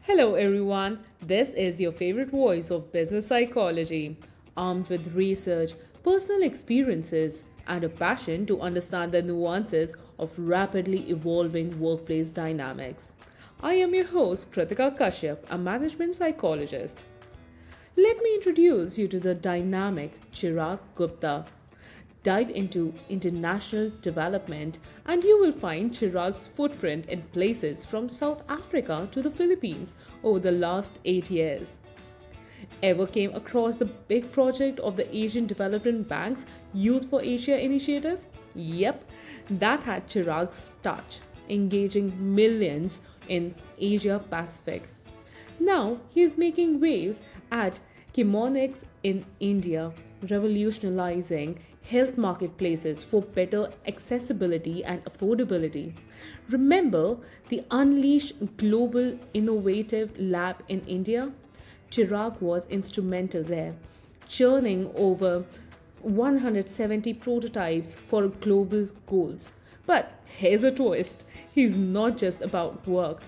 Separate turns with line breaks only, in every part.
Hello, everyone. This is your favorite voice of business psychology, armed with research, personal experiences, and a passion to understand the nuances of rapidly evolving workplace dynamics. I am your host, Kritika Kashyap, a management psychologist. Let me introduce you to the dynamic Chirag Gupta. Dive into international development, and you will find Chirag's footprint in places from South Africa to the Philippines over the last 8 years. Ever came across the big project of the Asian Development Bank's Youth for Asia initiative? Yep, that had Chirag's touch, engaging millions in Asia Pacific. Now he is making waves at Chemonix in India, revolutionizing health marketplaces for better accessibility and affordability. Remember the Unleash Global Innovative Lab in India? Chirag was instrumental there, churning over 170 prototypes for global goals. But here's a twist, he's not just about work.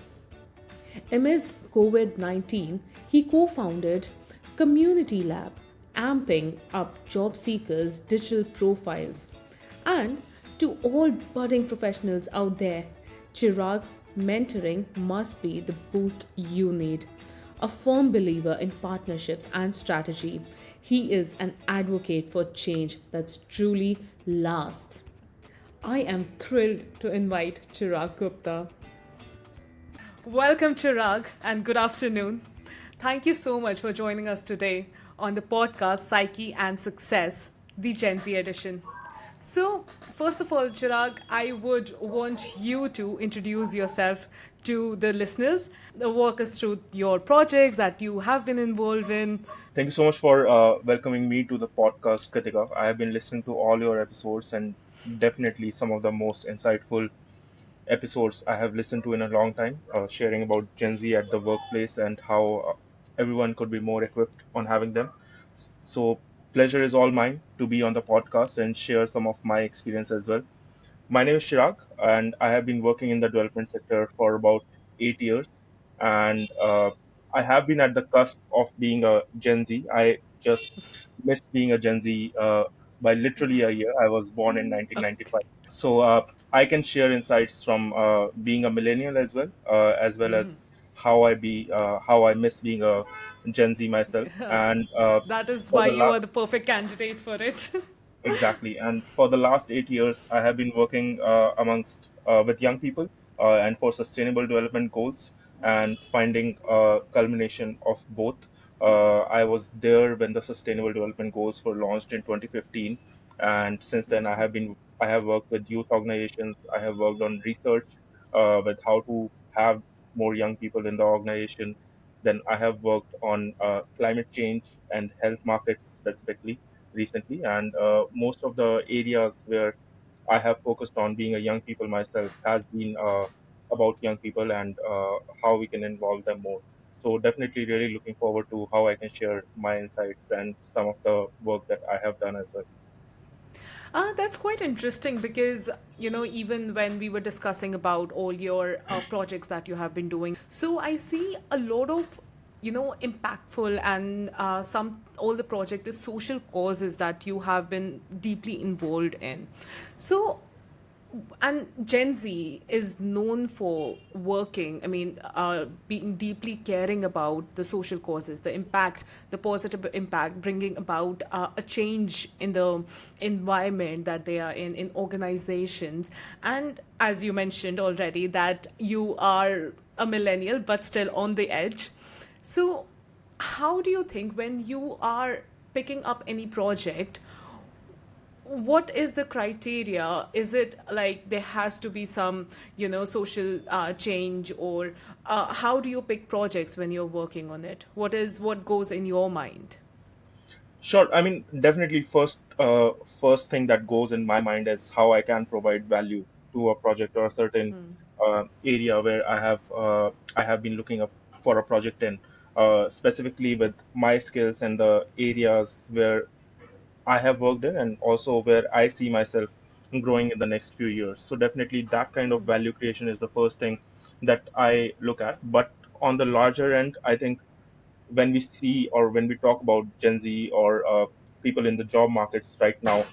Amidst COVID 19, he co founded Comunitilab, amping up job seekers' digital profiles. And to all budding professionals out there, Chirag's mentoring must be the boost you need. A firm believer in partnerships and strategy, he is an advocate for change that's truly lasts. I am thrilled to invite Chirag Gupta. Welcome, Chirag, and good afternoon. Thank you so much for joining us today on the podcast Psyche and Success, the Gen Z edition. So, first of all, Chirag, I would want you to introduce yourself to the listeners, walk us through your projects that you have been involved in.
Thank you so much for welcoming me to the podcast, Kritika. I have been listening to all your episodes and definitely some of the most insightful episodes I have listened to in a long time, sharing about Gen Z at the workplace and how everyone could be more equipped on having them. So, pleasure is all mine to be on the podcast and share some of my experience as well. My name is Chirag, and I have been working in the development sector for about 8 years. And I have been at the cusp of being a Gen Z. I just missed being a Gen Z by literally a year. I was born in
Okay.
1995. So I can share insights from being a millennial as well as how I miss being a Gen Z myself. And
That is
for
why
the
you
last
are the perfect candidate for it.
Exactly. And for the last 8 years, I have been working amongst with young people and for sustainable development goals and finding a culmination of both. I was there when the sustainable development goals were launched in 2015, and since then I have worked with youth organizations. I have worked on research with how to have more young people in the organization. Then I have worked on climate change and health markets specifically recently, and most of the areas where I have focused on being a young people myself has been about young people and how we can involve them more. So definitely really looking forward to how I can share my insights and some of the work that I have done as well.
That's quite interesting because, even when we were discussing about all your projects that you have been doing, so I see a lot of, impactful and all the project is social causes that you have been deeply involved in. So, and Gen Z is known for working, being deeply caring about the social causes, the impact, the positive impact, bringing about a change in the environment that they are in organizations. And as you mentioned already, that you are a millennial but still on the edge. So, how do you think when you are picking up any project, what is the criteria? Is it like there has to be some, social change, or how do you pick projects when you're working on it? What goes in your mind?
Sure. I mean, definitely first thing that goes in my mind is how I can provide value to a project or a certain area where I have been looking up for a project in, specifically with my skills and the areas where I have worked in and also where I see myself growing in the next few years. So definitely that kind of value creation is the first thing that I look at. But on the larger end, I think when we see or when we talk about Gen Z or people in the job markets right now,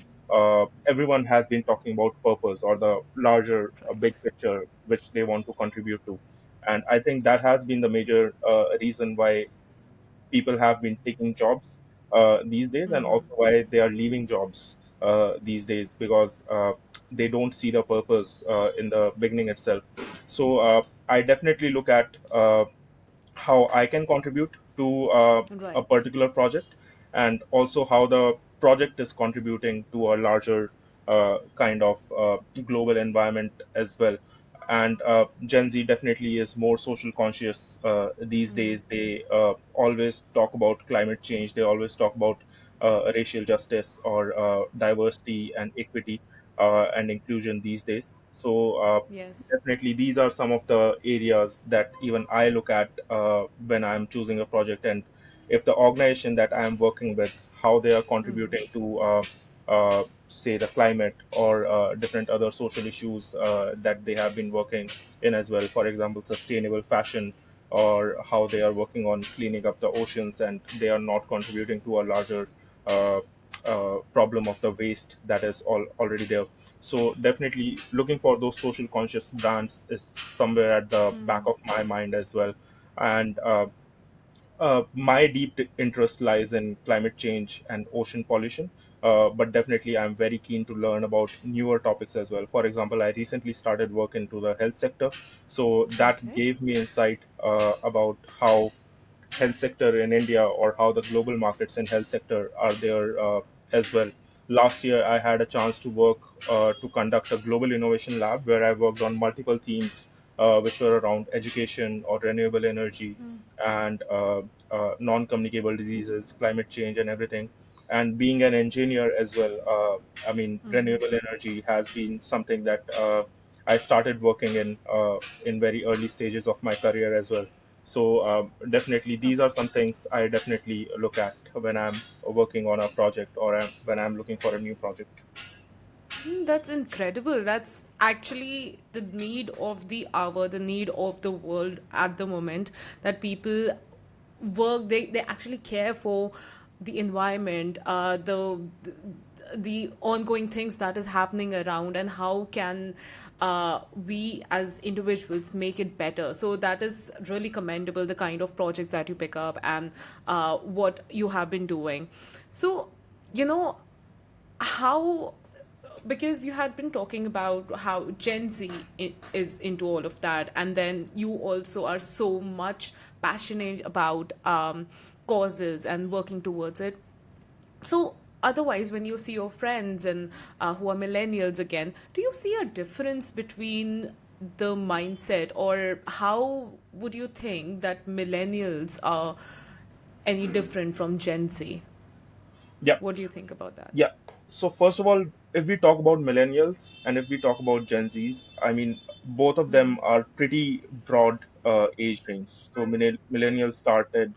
everyone has been talking about purpose or the larger big
Right.
picture which they want to contribute to. And I think that has been the major reason why people have been taking jobs these days, and also why they are leaving jobs these days, because they don't see the purpose in the beginning itself. So I definitely look at how I can contribute to a
Right.
particular project, and also how the project is contributing to a larger kind of global environment as well. And Gen Z definitely is more social conscious these days. They always talk about climate change. They always talk about racial justice or diversity and equity and inclusion these days. So
Yes.
definitely, these are some of the areas that even I look at when I'm choosing a project, and if the organization that I'm working with, how they are contributing to, say, the climate or different other social issues that they have been working in as well. For example, sustainable fashion, or how they are working on cleaning up the oceans, and they are not contributing to a larger uh, problem of the waste that is already there. So definitely looking for those social conscious brands is somewhere at the back of my mind as well. And my deep interest lies in climate change and ocean pollution. But definitely, I'm very keen to learn about newer topics as well. For example, I recently started work into the health sector, so that
Okay.
gave me insight about how health sector in India or how the global markets in health sector are there as well. Last year, I had a chance to work to conduct a global innovation lab where I worked on multiple themes which were around education or renewable energy and non-communicable diseases, climate change, and everything. And being an engineer as well, I mean, renewable energy has been something that I started working in very early stages of my career as well. So definitely, these
Okay.
are some things I definitely look at when I'm working on a project or when I'm looking for a new project.
That's incredible. That's actually the need of the hour, the need of the world at the moment, that people work, they actually care for the environment, the ongoing things that is happening around, and how can we as individuals make it better. So that is really commendable, the kind of project that you pick up and what you have been doing. So, you know, how, because you had been talking about how Gen Z is into all of that, and then you also are so much passionate about causes and working towards it. So, otherwise, when you see your friends and who are millennials again, do you see a difference between the mindset, or how would you think that millennials are any different from Gen Z?
Yeah,
What do you think about that?
yeah. So first of all, if we talk about millennials and if we talk about Gen Zs, I mean, both of them are pretty broad age range. So millennials started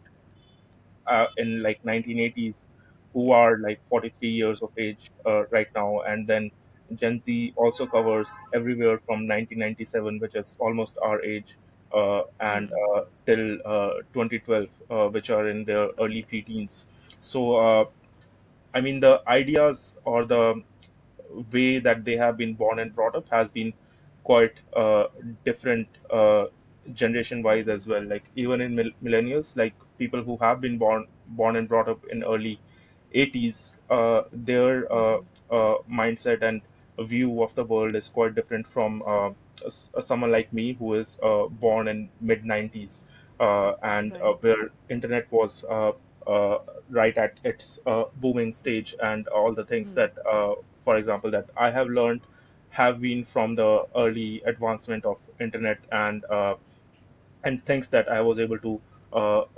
in like 1980s, who are like 43 years of age right now, and then Gen Z also covers everywhere from 1997, which is almost our age, and till 2012, which are in their early preteens. So I mean, the ideas or the way that they have been born and brought up has been quite different generation wise as well. Like even in millennials, like people who have been born and brought up in early 80s, their mindset and view of the world is quite different from someone like me who is born in mid 90s, and
Right.
where internet was uh, right at its booming stage, and all the things that for example, that I have learned have been from the early advancement of internet, and things that I was able to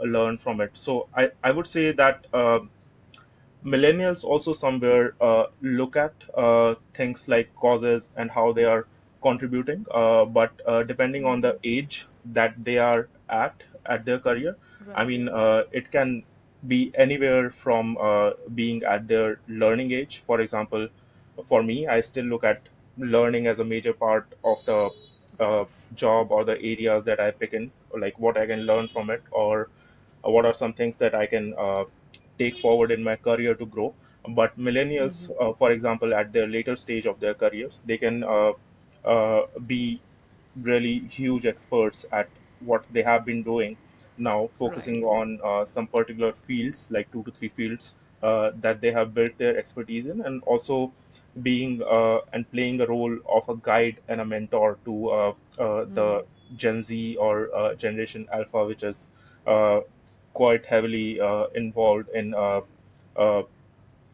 learn from it. So I would say that millennials also somewhere look at things like causes and how they are contributing, but depending on the age that they are at their career, I
Right.
mean, it can be anywhere from being at their learning age. For example, for me, I still look at learning as a major part of the
Of course.
job or the areas that I pick in, or like what I can learn from it, or what are some things that I can take forward in my career to grow. But millennials, for example, at their later stage of their careers, they can be really huge experts at what they have been doing now, focusing
Right.
on some particular fields, like 2 to 3 fields that they have built their expertise in, and also being and playing a role of a guide and a mentor to the Gen Z or Generation Alpha, which is uh, quite heavily involved in uh,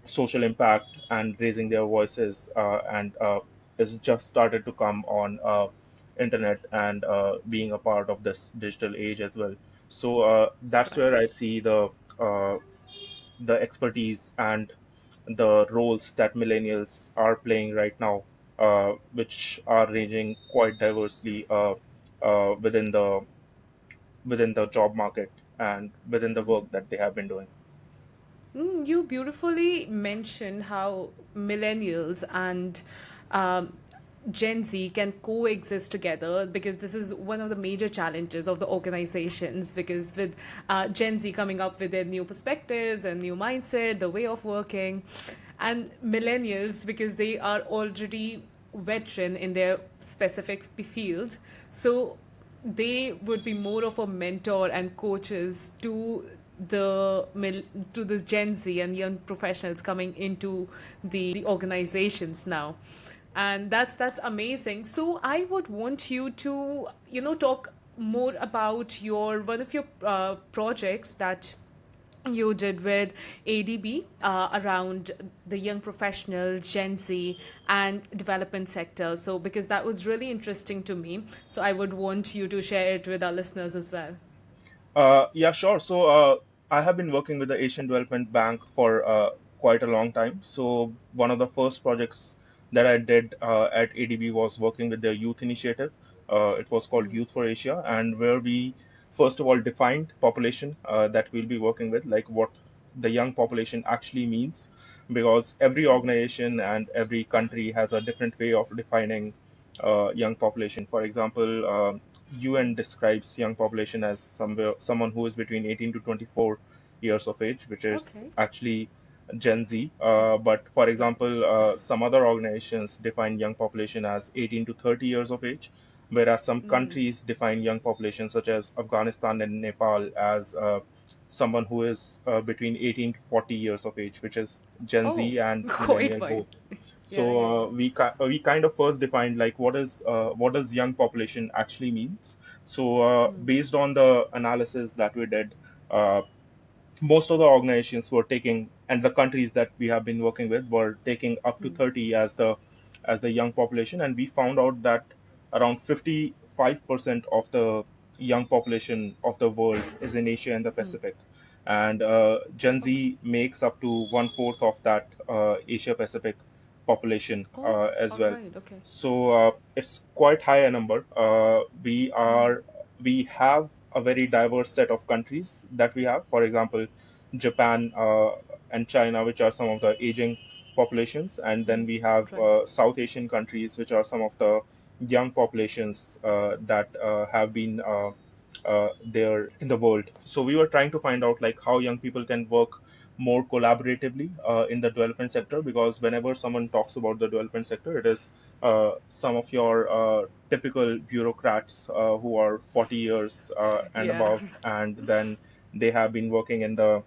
social impact and raising their voices, and has just started to come on internet and being a part of this digital age as well. So that's where I
Right.
see uh, the expertise and the roles that millennials are playing right now, which are ranging quite diversely within the job market and within the work that they have been doing.
You beautifully mentioned how millennials and um, Gen Z can coexist together, because this is one of the major challenges of the organizations. Because with Gen Z coming up with their new perspectives and new mindset, the way of working, and millennials, because they are already veteran in their specific field, so they would be more of a mentor and coaches to to this Gen Z and young professionals coming into the organizations now. And that's amazing. So I would want you to, talk more about your one of your projects that you did with ADB around the young professional, Gen Z, and development sector. So, because that was really interesting to me. So, I would want you to share it with our listeners as well.
Yeah, sure. So I have been working with the Asian Development Bank for quite a long time. So one of the first projects that I did at ADB was working with the youth initiative. It was called Youth for Asia, and where we first of all defined population that we'll be working with, like what the young population actually means, because every organization and every country has a different way of defining young population. For example, UN describes young population as someone who is between 18 to 24 years of age, which is
Okay.
actually Gen Z. But for
Right.
example, some other organizations define young population as 18 to 30 years of age, whereas some countries define young population, such as Afghanistan and Nepal, as someone who is between 18 to 40 years of age, which is Gen
Oh,
Z and
quite
millennial
wide.
both. So
Yeah, yeah, yeah.
we kind of first defined like what does young population actually means. So based on the analysis that we did, uh, most of the organizations were taking, and the countries that we have been working with were taking up to 30 as the young population, and we found out that around 55% of the young population of the world is in Asia and the Pacific, and Gen
Okay.
Z makes up to one-fourth of that Asia Pacific population
Oh,
as
all
well.
right. Okay.
So it's quite high a number. We have a very diverse set of countries that we have. For example, Japan and China, which are some of the aging populations, and then we have
Right.
South Asian countries, which are some of the young populations that have been there in the world. So we were trying to find out like how young people can work more collaboratively in the development sector,
Okay.
because whenever someone talks about the development sector, it is some of your typical bureaucrats who are 40 years and
Yeah.
above, and then they have been working in the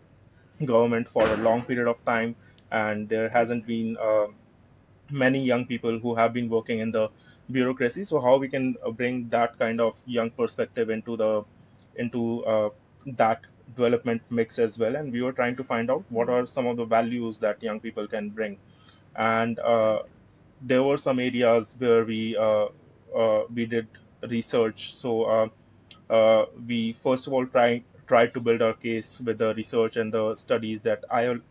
government for a long period of time, and there hasn't
Yes.
been many young people who have been working in the bureaucracy. So how we can bring that kind of young perspective into that development mix as well, and we were trying to find out what are some of the values that young people can bring. And
Right.
there were some areas where we did research. So we first of all tried to build our case with the research and the studies that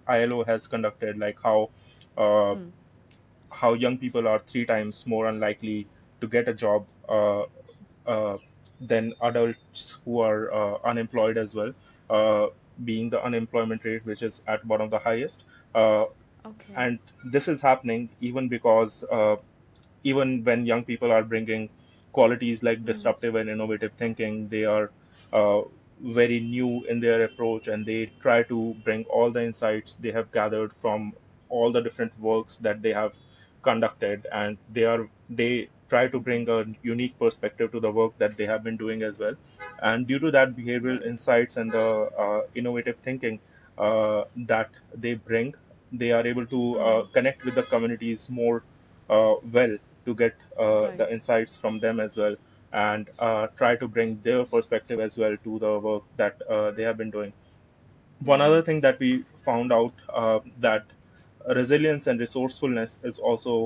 ILO has conducted, like uh, how young people are 3 times more unlikely to get a job uh, than adults who are unemployed as well, uh, being the unemployment rate which is at one of the highest. Uh,
Okay.
and this is happening even because even when young people are bringing qualities like disruptive and innovative thinking. They are uh, very new in their approach, and they try to bring all the insights they have gathered from all the different works that they have conducted, and they try to bring a unique perspective to the work that they have been doing as well. And due to that behavioral
Right.
insights and the innovative thinking that they bring, they are able to connect with the communities more well, to get the
Right.
insights from them as well, and try to bring their perspective as well to the work that they have been doing. One other thing that we found out, that resilience and resourcefulness is also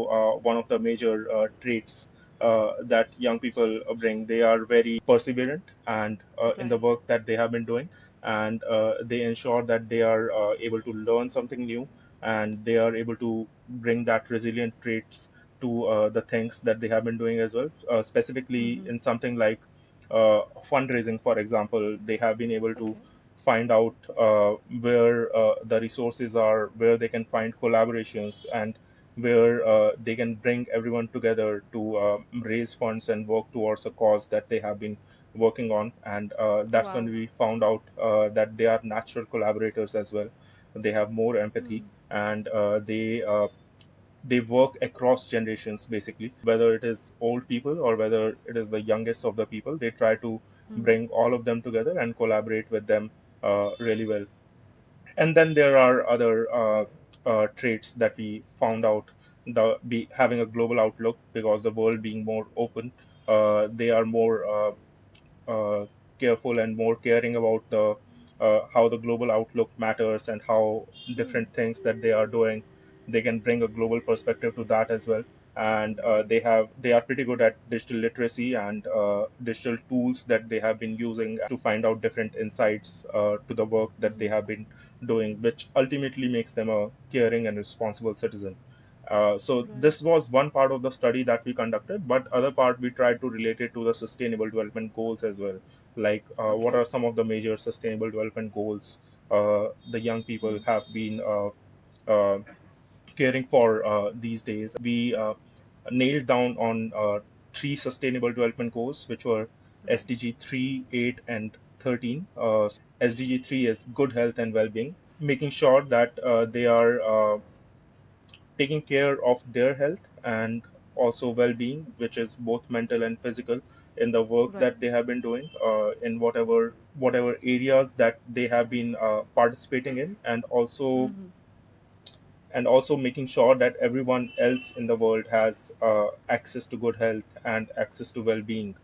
one of the major traits that young people bring. They are very perseverant and in the
Right.
work that they have been doing, and they ensure that they are able to learn something new, and they are able to bring that resilient traits to the things that they have been doing as well. Specifically in something like fundraising, for example, they have been able to
Okay.
find out where the resources are, where they can find collaborations, and where they can bring everyone together to raise funds and work towards a cause that they have been working on. And that's when
Wow.
we found out that they are natural collaborators as well. They have more empathy, and they work across generations, basically, whether it is old people or whether it is the youngest of the people. They try to bring all of them together and collaborate with them really well. And then there are other traits that we found out. Having a global outlook, because the world being more open, they are more uh, careful and more caring about the how the global outlook matters, and how different things that they are doing, they can bring a global perspective to that as well. And
Right.
they are pretty good at digital literacy and digital tools that they have been using to find out different insights to the work that they have been doing, which ultimately makes them a caring and responsible citizen. So
Right.
this was one part of the study that we conducted, but other part we tried to relate it to the sustainable development goals as well. Like, what
Okay.
are some of the major sustainable development goals the young people have been uh, caring for these days? And we nailed down on three sustainable development goals, which were
Right.
SDG 3, 8, and 13. So SDG 3 is good health and well-being, making sure that they are taking care of their health and also well-being, which is both mental and physical, in the work
Right.
that they have been doing in whatever areas that they have been participating in, and also making sure that everyone else in the world has access to good health and access to well-being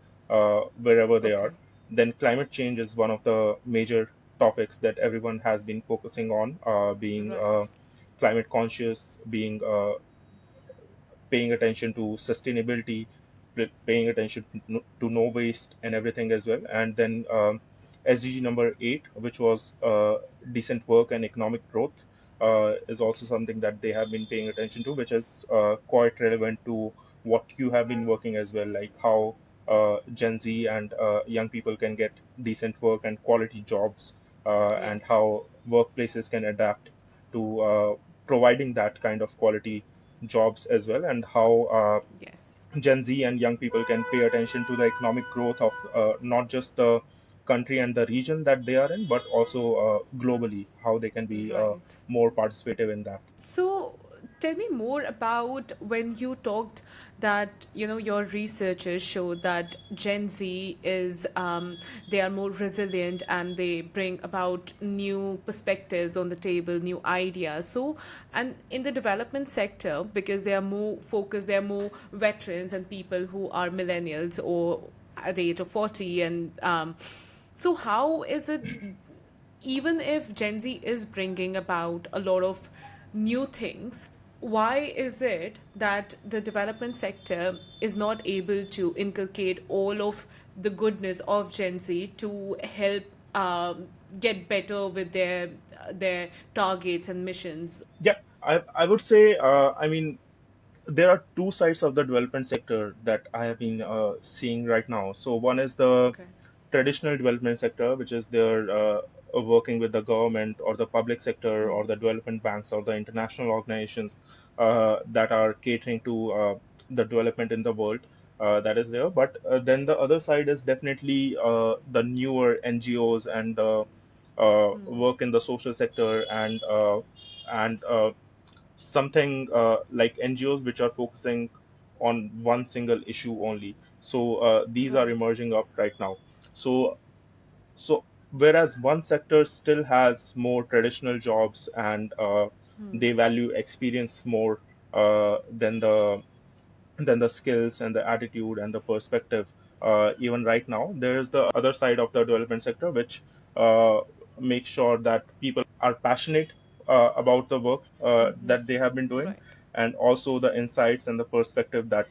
wherever they
Okay.
are. Then climate change is one of the major topics that everyone has been focusing on, being
Right.
climate conscious, being paying attention to sustainability, paying attention to no waste and everything as well. And then SDG number 8, which was decent work and economic growth, is also
Okay.
something that they have been paying attention to, which is quite relevant to what you have been working as well, like how Gen Z and young people can get decent work and quality jobs, and
Yes.
how workplaces can adapt to providing that kind of quality jobs as well, and how
Yes.
Gen Z and young people can pay attention to the economic growth of not just the country and the region that they are in, but also globally, how they can be
Right.
more participative in that.
So, tell me more about when you talked that your researchers showed that Gen Z is they are more resilient and they bring about new perspectives on the table, new ideas. So, and in the development sector, because they are more focused, they are more veterans and people who are millennials or at the age of 40, and so how is it, even if Gen Z is bringing about a lot of new things, why is it that the development sector is not able to inculcate all of the goodness of Gen Z to help get better with their targets and missions?
Yeah, I would say, I mean, there are two sides of the development sector that I have been seeing right now. So one is the
Okay.
traditional development sector, which is they're working with the government or the public sector or the development banks or the international organizations that are catering to the development in the world. that is there. But then the other side is definitely the newer NGOs and the work in the social sector, and something like NGOs which are focusing on one single issue only. So these are
Right.
emerging up right now. So so whereas one sector still has more traditional jobs, and they value experience more than the skills and the attitude and the perspective. Even right now, there is the other side of the development sector, which uh, makes sure that people are passionate about the work that they have been doing,
Right.
and also the insights and the perspective that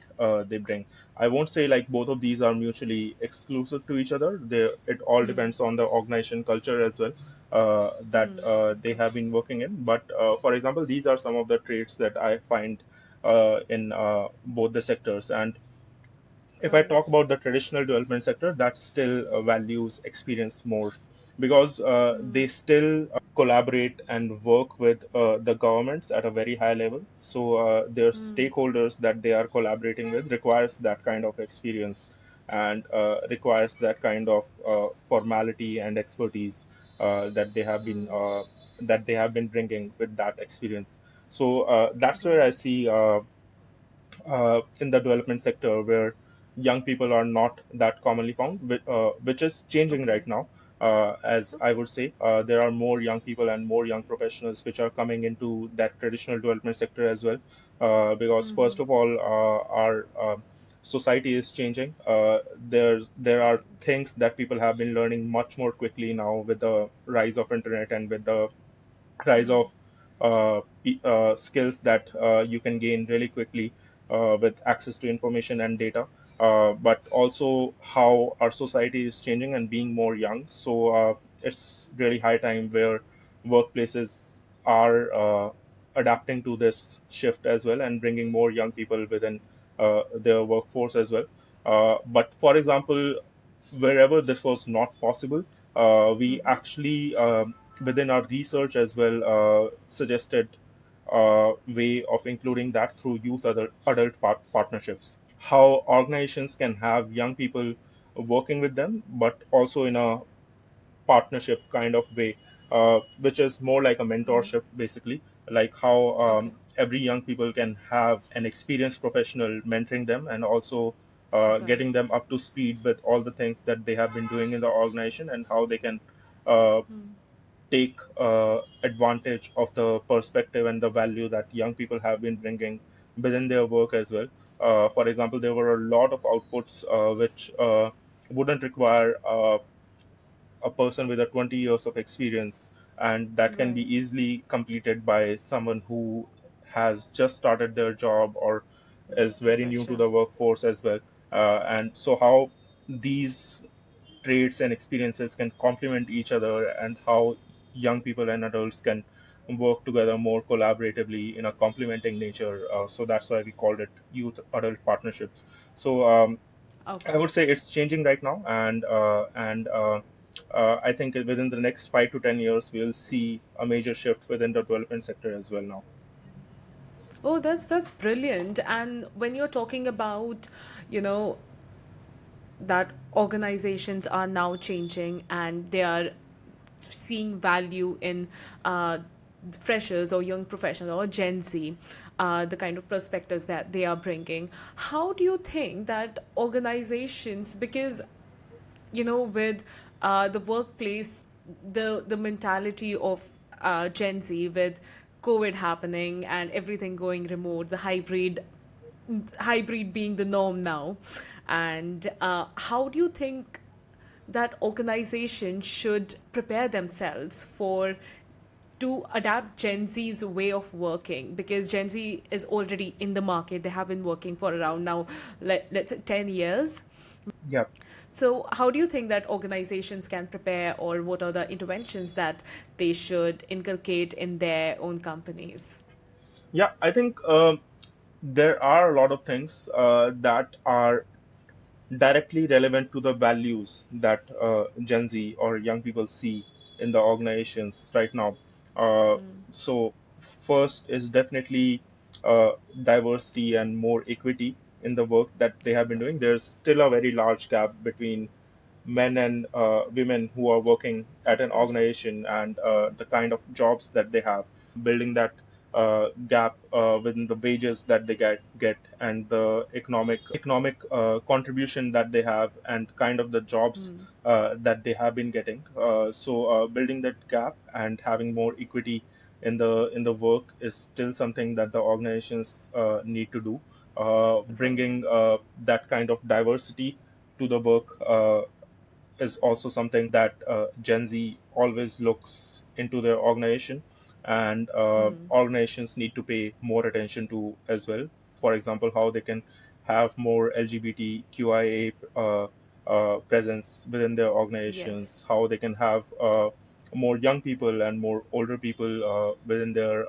they bring. I won't say like both of these are mutually exclusive to each other. It all depends on the organization culture as well that
Of
they have
course.
been working in. But for example, these are some of the traits that I find in both the sectors. And if I
Right.
talk about the traditional development sector, that still values experience more, because they still collaborate and work with the governments at a very high level. So their stakeholders that they are collaborating with requires that kind of experience, and requires that kind of formality and expertise that they have been bringing with that experience. So that's where I
Right.
see in the development sector, where young people are not that commonly found, which is changing
Okay.
right now. As I
Okay.
would say, there are more young people and more young professionals which are coming into that traditional development sector as well. Because first of all, our society is changing. There are
Right.
things that people have been learning much more quickly now with the rise of internet and with the rise of skills that you can gain really quickly with access to information and data. But also how our society is changing and being more young. So it's really high time where workplaces are adapting to this shift as well and bringing more young people within their workforce as well. But for example, wherever this was not possible, we actually, within our research as well, suggested way of including that through youth adult partnerships. How organizations can have young people working with them, but also in a partnership kind of way, which is more like a mentorship basically, like how
Okay.
every young people can have an experienced professional mentoring them, and also
Right.
getting them up to speed with all the things that they have been doing in the organization, and how they can uh, take advantage of the perspective and the value that young people have been bringing within their work as well. For example, there were a lot of outputs which wouldn't require a person with a 20 years of experience, and that can be
Right.
easily completed by someone who has just started their job or is very new to
Professional.
the workforce as well. And so how these traits and experiences can complement each other, and how young people and adults can work together more collaboratively in a complementing nature. So that's why we called it youth adult partnerships. So I
Okay.
would say it's changing right now, and I think within the next 5 to 10 years, we'll see a major shift within the development sector as well now.
Oh, that's brilliant. And when you're talking about, you know, that organizations are now changing and they are seeing value in uh, freshers or young professionals or Gen Z, the kind of perspectives that they are bringing. How do you think that organizations, because with the workplace, the mentality of Gen Z with COVID happening and everything going remote, the hybrid being the norm now, and how do you think that organizations should prepare themselves for to adapt Gen Z's way of working, because Gen Z is already in the market. They have been working for around now, let's say 10 years.
Yeah,
So, how do you think that organizations can prepare, or what are the interventions that they should inculcate in their own companies?
yeah. I think there are a lot of things that are directly relevant to the values that Gen Z or young people see in the organizations right now. Uh, so first is definitely uh, diversity and more equity in the work that they have been doing.
Right.
There's still a very large gap between men and women who are working at
Of
an
course.
organization and the kind of jobs that they have, building that gap within the wages that they get and the economic contribution that they have and kind of the jobs that they have been getting. So building that gap and having more equity in the work is still something that the organizations need to do.
Right.
Bringing that kind of diversity to the work is also something that Gen Z always looks into their organization, and organizations need to pay more attention to as well. For example, how they can have more LGBTQIA presence within their
Yes.
organizations, how they can have more young people and more older people within their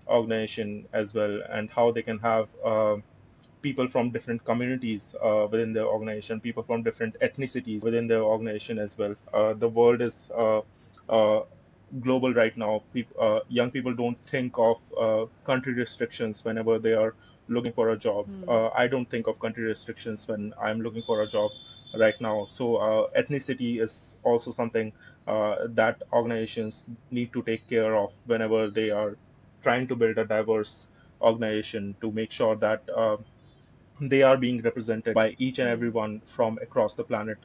organization as well, and how they can have people from different communities within their organization, people from different ethnicities within their organization as well. The world is uh, global right now. Young people don't think of country restrictions whenever they are looking for a job. I don't think of country restrictions when I'm looking for a job right now. So ethnicity is also something that organizations need to take care of whenever they are trying to build a diverse organization to make sure that they are being represented by each and everyone from across the planet.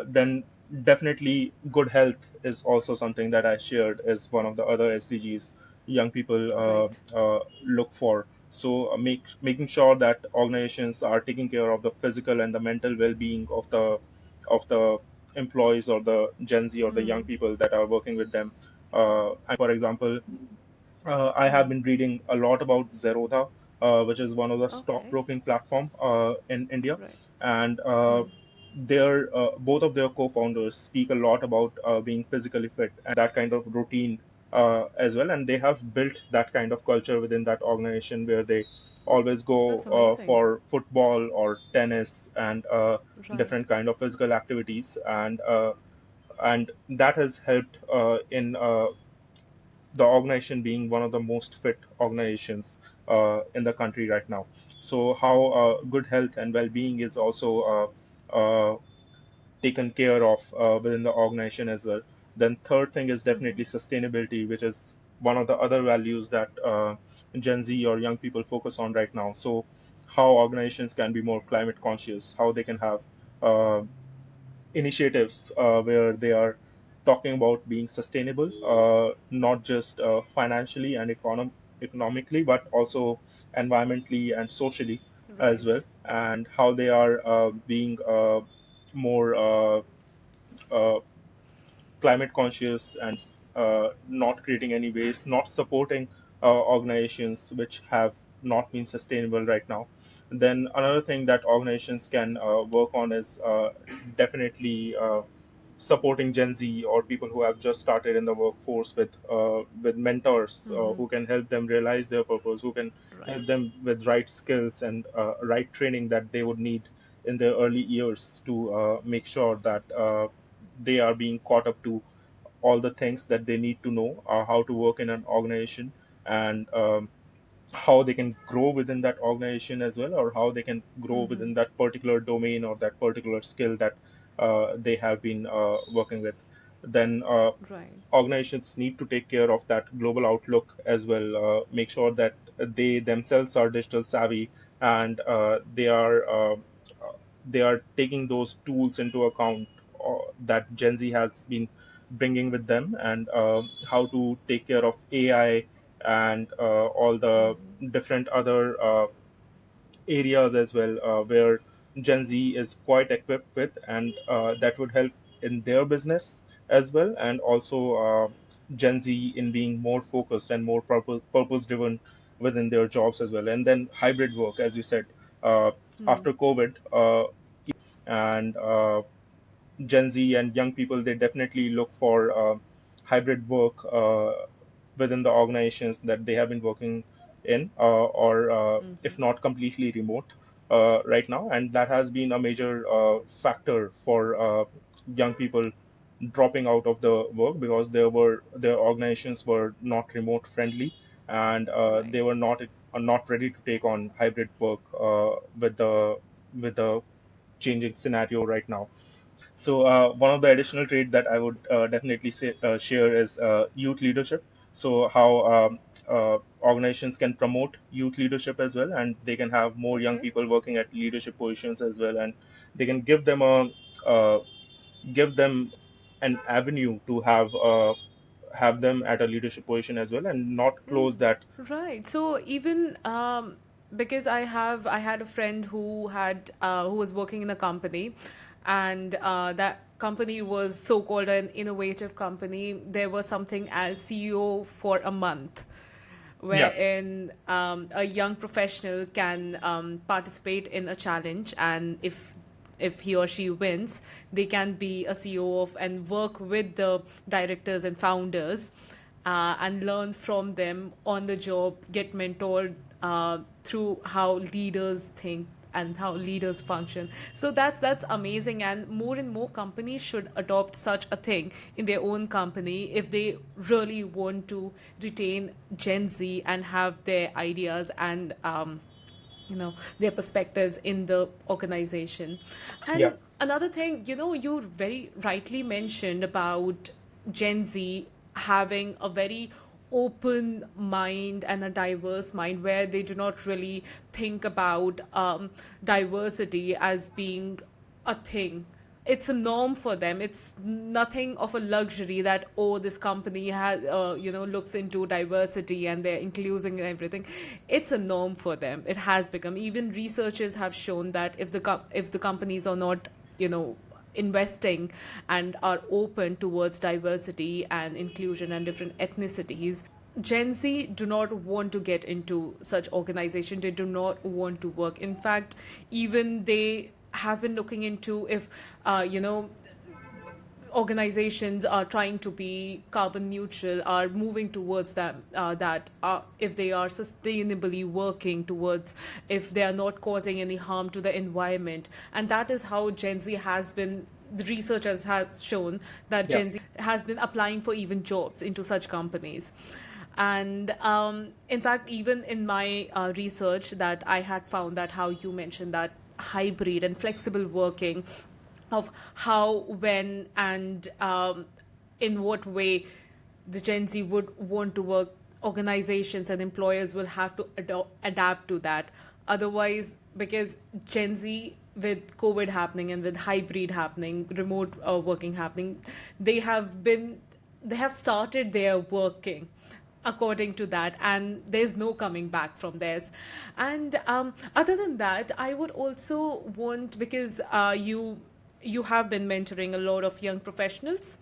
Then definitely good health is also something that I shared as one of the other SDGs young people
Right.
look for. So making sure that organizations are taking care of the physical and the mental well-being of the employees or the Gen Z or the young people that are working with them. And for example, I have been reading a lot about Zerodha, which is one of the
Okay.
stockbroking platform in India,
Right.
and their both of their co-founders speak a lot about being physically fit and that kind of routine as well, and they have built that kind of culture within that organization where they always go
That's amazing.
for football or tennis and
Right.
different kind of physical activities, and that has helped in the organization being one of the most fit organizations in the country right now. So how good health and well-being is also taken care of within the organization as well. Then third thing is definitely sustainability, which is one of the other values that Gen Z or young people focus on right now. So how organizations can be more climate conscious, how they can have uh, initiatives where they are talking about being sustainable, not just financially and economically, but also environmentally and socially as well,
Right.
and how they are being more uh, climate conscious and not creating any waste, not supporting organizations which have not been sustainable right now. Then another thing that organizations can work on is definitely supporting Gen Z or people who have just started in the workforce with mentors who can help them realize their purpose, who can help
Right.
them with right skills and right training that they would need in their early years to make sure that they are being caught up to all the things that they need to know, how to work in an organization, and how they can grow within that organization as well, or how they can grow within that particular domain or that particular skill that they have been working with. Then
Right.
organizations need to take care of that global outlook as well, make sure that they themselves are digital savvy and they are taking those tools into account that Gen Z has been bringing with them, and how to take care of AI and all the different other areas as well where Gen Z is quite equipped with, and that would help in their business as well, and also Gen Z in being more focused and more purpose driven within their jobs as well. And then hybrid work, as you said, after COVID, and Gen Z and young people, they definitely look for hybrid work within the organizations that they have been working in, or if not completely remote right now. And that has been a major factor for young people dropping out of the work because their organizations were not remote friendly, and they were
Right.
not are not ready to take on hybrid work with the changing scenario right now. So one of the additional traits that I would definitely share is youth leadership. So how organizations can promote youth leadership as well, and they can have more young
Okay.
people working at leadership positions as well, and they can uh, give them an avenue to have them at a leadership position as well, and not close that.
Right. So even because I had a friend who was working in a company, and that company was so called an innovative company. There was something as CEO for a month,
Yeah,
wherein a young professional can participate in a challenge, and if he or she wins, they can be a CEO of and work with the directors and founders, and learn from them on the job, get mentored through how leaders think and how leaders function. So that's amazing, and more companies should adopt such a thing in their own company if they really want to retain Gen Z and have their ideas and their perspectives in the organization.
yeah,
And another thing, you very rightly mentioned about Gen Z having a very open mind and a diverse mind, where they do not really think about diversity as being a thing. It's a norm for them. It's nothing of a luxury that, oh, this company has looks into diversity and they're including everything. It's a norm for them. It has become. Even researchers have shown that if the companies are not investing and are open towards diversity and inclusion and different ethnicities, Gen Z do not want to get into such organization. They do not want to work. In fact, even they have been looking into if organizations are trying to be carbon neutral, are moving towards that if they are sustainably working towards, if they are not causing any harm to the environment. And that is how Gen Z has been, the researchers has shown that
yeah,
Gen Z has been applying for even jobs into such companies. And in fact, even in my research, that I had found that how you mentioned that hybrid and flexible working, of how, when, and in what way the Gen Z would want to work, organizations and employers will have to adapt to that. Otherwise, because Gen Z, with COVID happening and with hybrid happening, remote working happening, they have been they have started their working according to that, and there's no coming back from theirs. And other than that, I would also want, because you have been mentoring a lot of young professionals,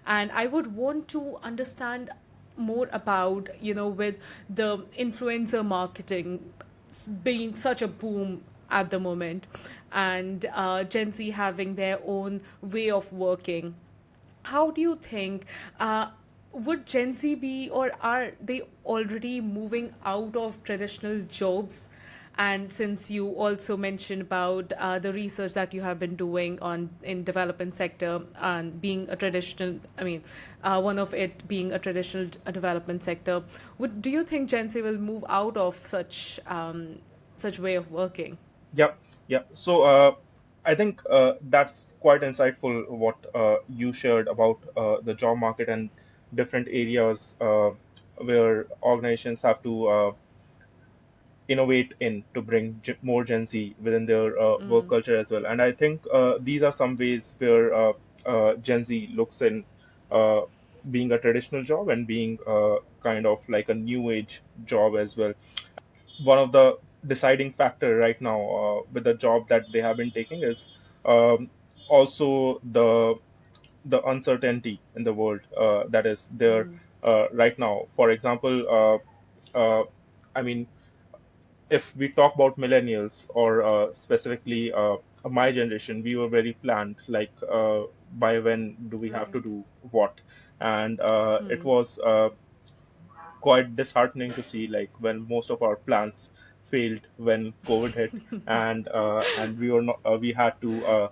and I would want to understand more about, with the influencer marketing being such a boom at the moment, and Gen Z having their own way of working. How do you think, would Gen Z be, or are they already moving out of traditional jobs? And since you also mentioned about the research that you have been doing on in development sector and being a traditional, I mean, one of it being a traditional development sector, would do you think Gen Z will move out of such way of working?
yeah, yeah. So I think that's quite insightful what you shared about the job market and different areas where organizations have to innovate in to bring more Gen Z within their work culture as well. And I think these are some ways where Gen Z looks in uh, being a traditional job and being kind of like a new age job as well. One of the deciding factor right now with the job that they have been taking is also the uncertainty in the world that is there right now. For example, I mean, if we talk about millennials or specifically my generation, we were very planned, like by when do we have to
Right.
do what, and it was quite disheartening to see like when most of our plans failed when COVID hit, and we were not we had to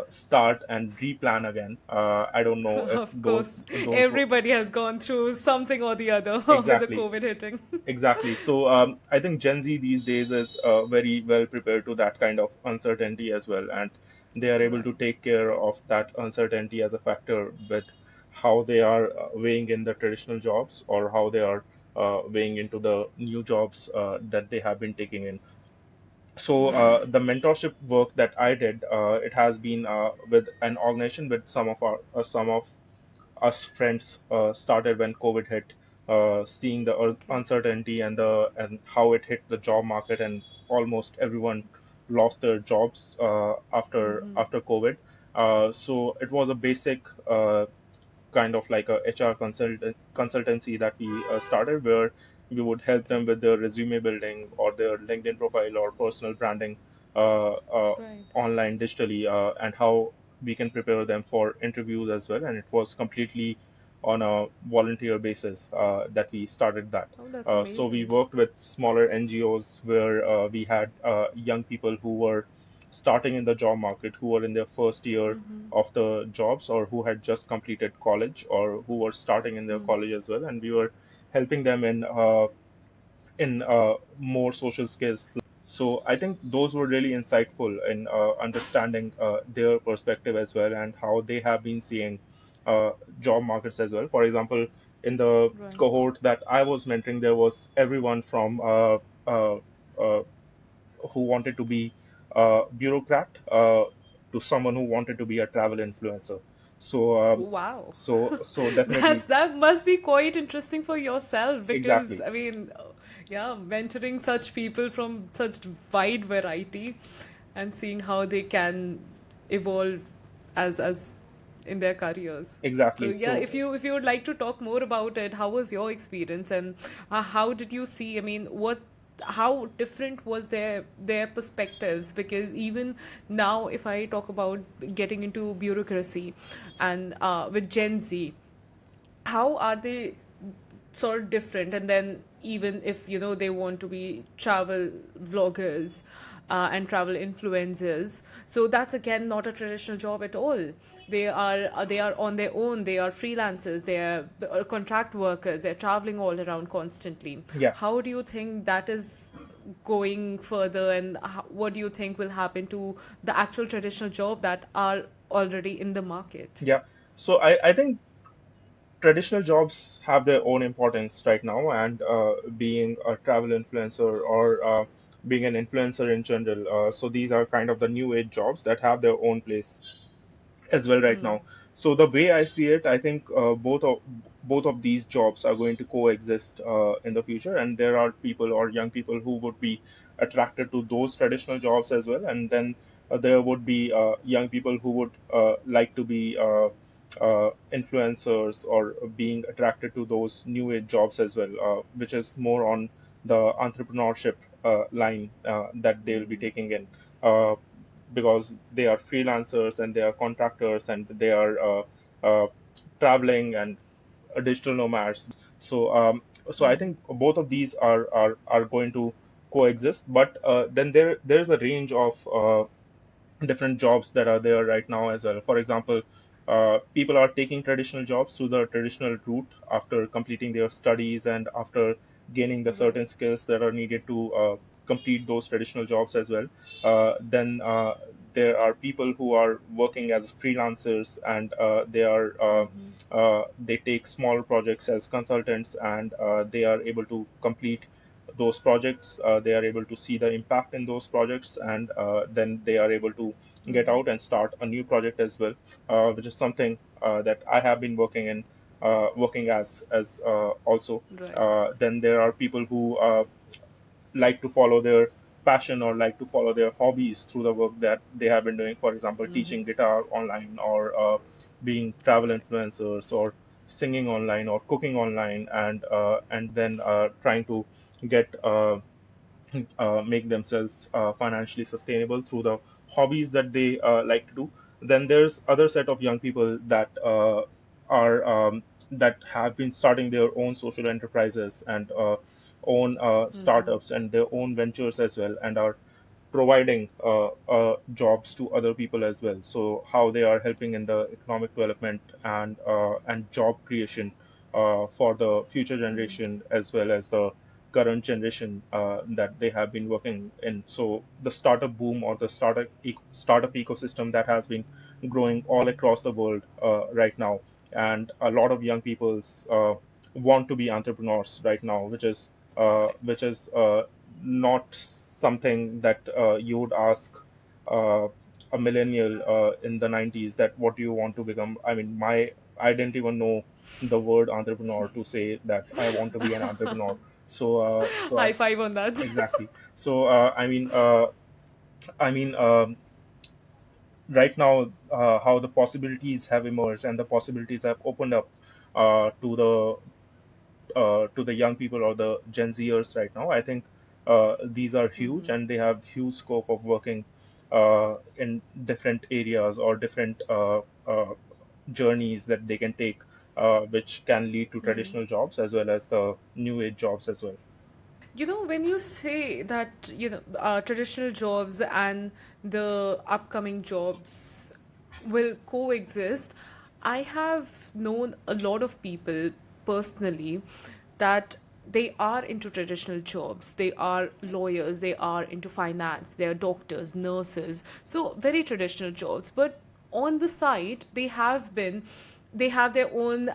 start and replan again. I don't know if
Of
those
course,
those were
everybody has gone through something or the other with the
exactly.
COVID hitting.
Exactly. So I think Gen Z these days is very well prepared to that kind of uncertainty as well, and they are able to
Right,
take care of that uncertainty as a factor with how they are weighing in the traditional jobs or how they are weighing into the new jobs that they have been taking in. So
right.
the mentorship work that I did, it has been with an organization with some of us friends started when COVID hit, seeing the
Okay.
uncertainty and how it hit the job market, and almost everyone lost their jobs after COVID. So it was a basic kind of like a HR consultancy that we started, where we would help
Okay.
them with their resume building or their LinkedIn profile or personal branding
Right.
online digitally, and how we can prepare them for interviews as well. And it was completely on a volunteer basis that we started that.
Oh, that's
So we
amazing.
worked with smaller NGOs where we had young people who were starting in the job market, who were in their first year of the jobs, or who had just completed college, or who were starting in their college as well, and we were helping them in more social skills. So I think those were really insightful in understanding their perspective as well, and how they have been seeing job markets as well. For example, in the
Right.
cohort that I was mentoring, there was everyone from uh, who wanted to be a bureaucrat to someone who wanted to be a travel influencer. So,
Wow.
so definitely,
That must be quite interesting for yourself because
exactly,
I mean, yeah, mentoring such people from such wide variety and seeing how they can evolve as in their careers. So
exactly.
yeah,
So
if you would like to talk more about it, how was your experience and how did you see? I mean, what how different was their perspectives? Because even now, if I talk about getting into bureaucracy, and with Gen Z, how are they sort of different? And then even if they want to be travel vloggers and travel influencers, so that's again not a traditional job at all. They are on their own. They are freelancers. They are contract workers. They're traveling all around constantly.
yeah,
How do you think that is going further, and what do you think will happen to the actual traditional job that are already in the market?
yeah. So I think traditional jobs have their own importance right now, and being a travel influencer or being an influencer in general. So these are kind of the new age jobs that have their own place as well right now. So the way I see it, I think both of these jobs are going to coexist in the future, and there are people or young people who would be attracted to those traditional jobs as well, and then there would be young people who would like to be influencers or being attracted to those new age jobs as well, which is more on the entrepreneurship line that they'll be taking in. Uh, because they are freelancers and they are contractors and they are uh, traveling and digital nomads. So I think both of these are going to coexist. But then there's a range of different jobs that are there right now as well. For example, people are taking traditional jobs through the traditional route after completing their studies and after gaining the certain
Right.
skills that are needed to complete those traditional jobs as well. Then there are people who are working as freelancers, and they take small projects as consultants, and they are able to complete those projects. They are able to see the impact in those projects, and then they are able to get out and start a new project as well, which is something that I have been working as also.
Right.
Then there are people who like to follow their passion or like to follow their hobbies through the work that they have been doing. For example, teaching guitar online, or being travel
Right.
influencers, or singing online, or cooking online, and then trying to get make themselves financially sustainable through the hobbies that they like to do. Then there's other set of young people that are that have been starting their own social enterprises and own startups and their own ventures as well, and are providing jobs to other people as well. So how they are helping in the economic development and job creation for the future generation as well as the current generation that they have been working in. So the startup boom or the startup ecosystem that has been growing all across the world right now, and a lot of young people's want to be entrepreneurs right now, which is not something that you would ask uh, a millennial in the 90s that what do you want to become. I mean, I didn't even know the word entrepreneur to say that I want to be an entrepreneur. So I
High five on that.
exactly. So I mean, right now, how the possibilities have emerged and the possibilities have opened up uh, to the to the young people or the Gen Zers right now. I think these are huge and they have huge scope of working in different areas or different journeys that they can take, which can lead to traditional jobs as well as the new age jobs as well.
When you say that, traditional jobs and the upcoming jobs will coexist, I have known a lot of people personally that they are into traditional jobs. They are lawyers, they are into finance, they are doctors, nurses. So, very traditional jobs. But on the side, they have their own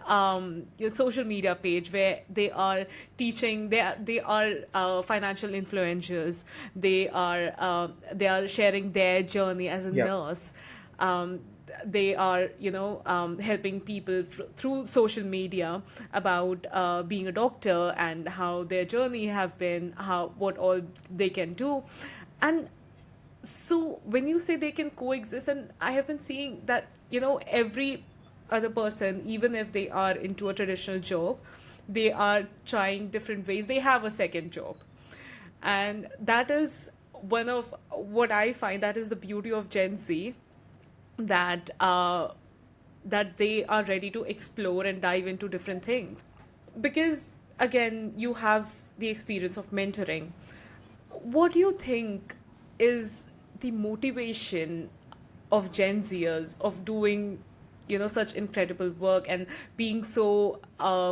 social media page where they are teaching, they are financial influencers, they are sharing their journey as a
Yeah,
nurse. um, they are helping people through social media about being a doctor and how their journey have been, how what all they can do. And so when you say they can coexist, and I have been seeing that, every other person, even if they are into a traditional job, they are trying different ways, they have a second job. And that is one of what I find, that is the beauty of Gen Z, that that they are ready to explore and dive into different things. Because again, you have the experience of mentoring. What do you think is the motivation of Gen Zers of doing, such incredible work and being so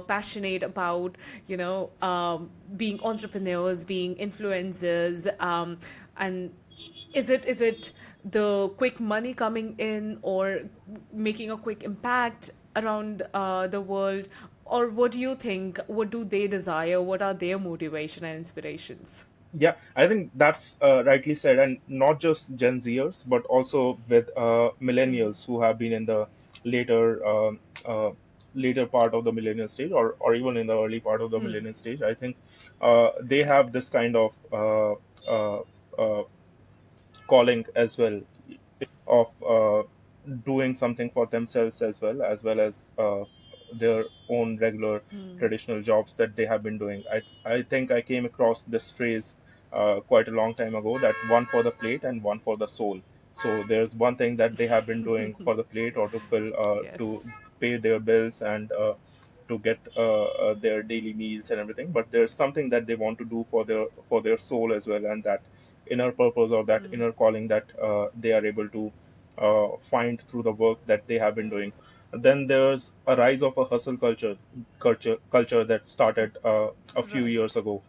passionate about, being entrepreneurs, being influencers, and is it the quick money coming in, or making a quick impact around the world, or what do you think? What do they desire? What are their motivation and inspirations?
yeah, I think that's rightly said, and not just Gen Zers, but also with millennials who have been in the later later part of the millennial stage, or even in the early part of the millennial stage. I think they
Right.
have this kind of uh, uh, calling as well of doing something for themselves as well as their own regular traditional jobs that they have been doing. I think I came across this phrase quite a long time ago, that one for the plate and one for the soul. So there's one thing that they have been doing for the plate or to fill to
Yes.
pay their bills and to get their daily meals and everything, but there's something that they want to do for their soul as well, and that inner purpose or that inner calling that they are able to find through the work that they have been doing. Then there's a rise of a hustle culture that started a few years
Right.
ago,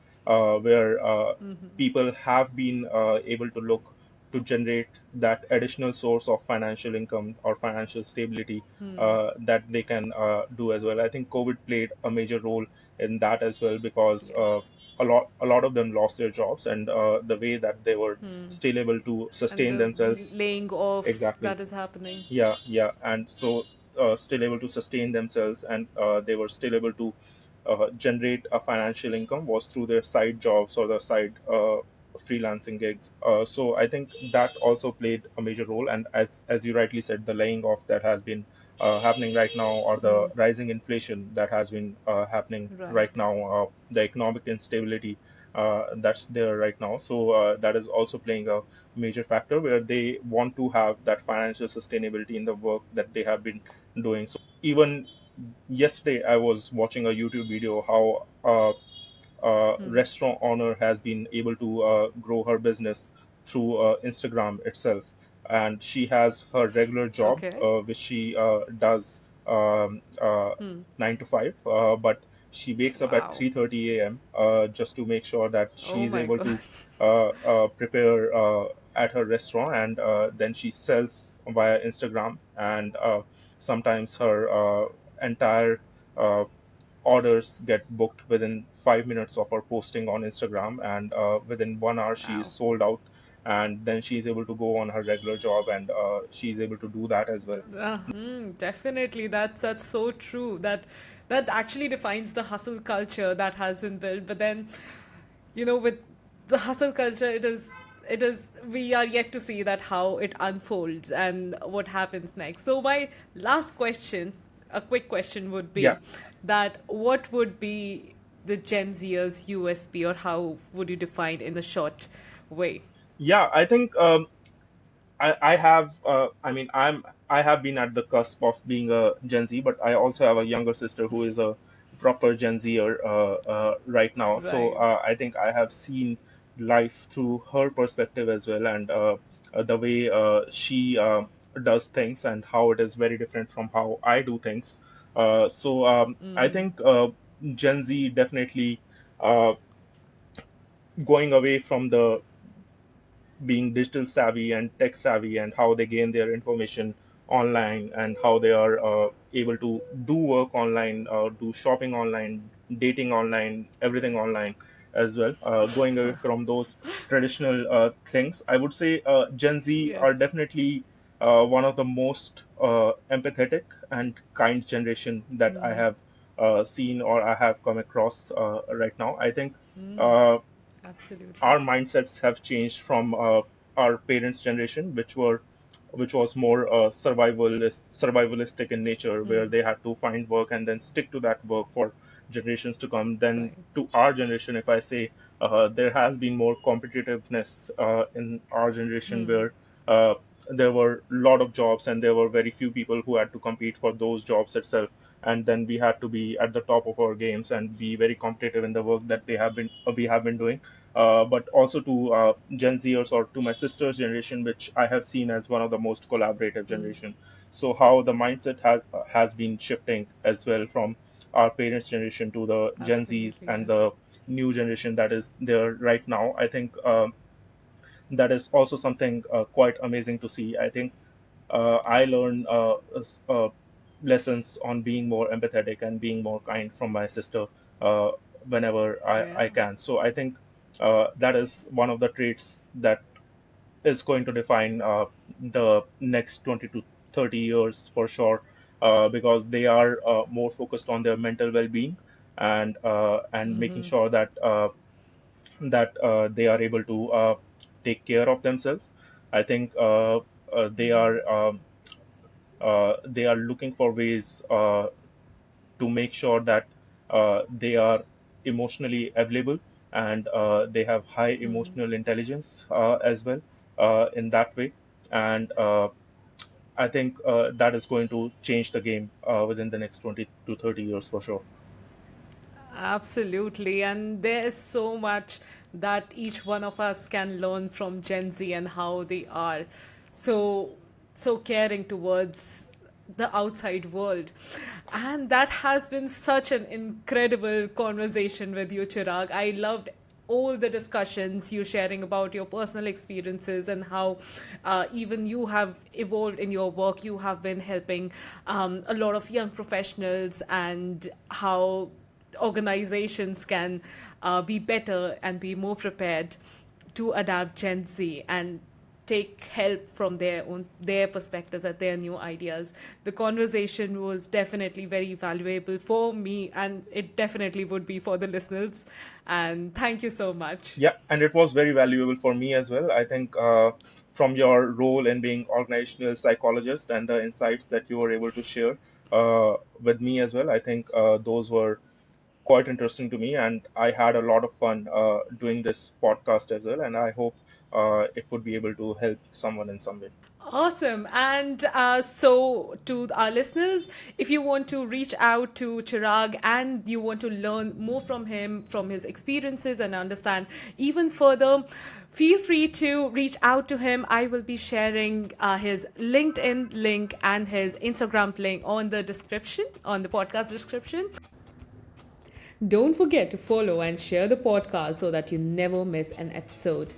where people have been able to look to generate that additional source of financial income or financial stability that they can do as well. I think COVID played a major role in that as well, because
Yes.
a lot of them lost their jobs, and the way that they were still able to
And
sustain
the
themselves.
laying off
Exactly.
that is happening.
Yeah, yeah. And so still able to sustain themselves, and they were still able to generate a financial income was through their side jobs or the side freelancing gigs. So I think that also played a major role. And as you rightly said, the laying off that has been happening right now, or the rising inflation that has been happening right
Right.
now, the economic instability that's there right now. So that is also playing a major factor, where they want to have that financial sustainability in the work that they have been doing. So even yesterday, I was watching a YouTube video how restaurant owner has been able to grow her business through Instagram itself. And she has her regular job,
Okay.
which she does 9 to 5, but she wakes up at
Wow.
3:30 a.m. Just to make sure that
Oh
she's
my
able
God.
to prepare at her restaurant, and then she sells via Instagram. And sometimes her entire uh, orders get booked within 5 minutes of her posting on Instagram, and within 1 hour she is
Wow.
sold out. And then she's able to go on her regular job, and she's able to do that as well.
Definitely, that's so true. That actually defines the hustle culture that has been built. But then, with the hustle culture, it is we are yet to see that how it unfolds and what happens next. So my last question, a quick question, would
Yeah,
be that what would be the Gen Zers USP, or how would you define in a short way?
yeah, I think I have I mean I have been at the cusp of being a Gen Z, but I also have a younger sister who is a proper Gen Zer right now. So
Right.
I think I have seen life through her perspective as well, and the way she does things, and how it is very different from how I do things. I think Gen Z definitely uh, going away from the being digital savvy and tech savvy, and how they gain their information online, and how they are able to do work online, do shopping online, dating online, everything online as well. Going away from those traditional things, I would say Gen Z
Yes.
are definitely one of the most empathetic and kind generation that I have seen, or I have come across right now. I think uh,
Absolutely.
our mindsets have changed from our parents' generation, which was more survivalistic in nature, where they had to find work and then stick to that work for generations to come. Then
Right.
to our generation, if I say, there has been more competitiveness in our generation, where uh, there were a lot of jobs and there were very few people who had to compete for those jobs itself. And then we had to be at the top of our games and be very competitive in the work that we have been doing. But also to Gen Zers, or to my sister's generation, which I have seen as one of the most collaborative generation. So how the mindset has been shifting as well from our parents' generation to the Gen Zs
Absolutely.
and
Yeah.
the new generation that is there right now. I think that is also something quite amazing to see. I think I learn lessons on being more empathetic and being more kind from my sister uh, whenever I
Yeah.
can. So I think that is one of the traits that is going to define the next 20 to 30 years for sure, because they are more focused on their mental well-being, and making sure that they are able to take care of themselves. I think they are looking for ways to make sure that they are emotionally available, and they have high emotional intelligence as well in that way. And I think that is going to change the game within the next 20 to 30 years for sure.
Absolutely. And there is so much that each one of us can learn from Gen Z, and how they are so so caring towards the outside world. And that has been such an incredible conversation with you, Chirag. I loved all the discussions, you sharing about your personal experiences, and how even you have evolved in your work. You have been helping a lot of young professionals, and how organizations can be better and be more prepared to adapt Gen Z and take help from their perspectives and their new ideas. The conversation was definitely very valuable for me, and it definitely would be for the listeners. And thank you so much.
Yeah, and it was very valuable for me as well. I think from your role in being organizational psychologist and the insights that you were able to share with me as well, I think those were quite interesting to me, and I had a lot of fun doing this podcast as well. And I hope it would be able to help someone in some way.
Awesome. And so, to our listeners, if you want to reach out to Chirag and you want to learn more from him, from his experiences, and understand even further, feel free to reach out to him. I will be sharing his LinkedIn link and his Instagram link on the description, on the podcast description. Don't forget to follow and share the podcast so that you never miss an episode.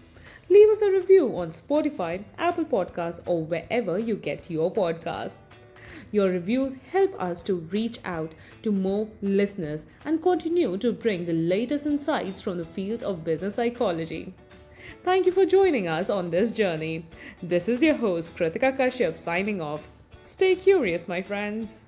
Leave us a review on Spotify, Apple Podcasts, or wherever you get your podcasts. Your reviews help us to reach out to more listeners and continue to bring the latest insights from the field of business psychology. Thank you for joining us on this journey. This is your host, Kritika Kashyap, signing off. Stay curious, my friends.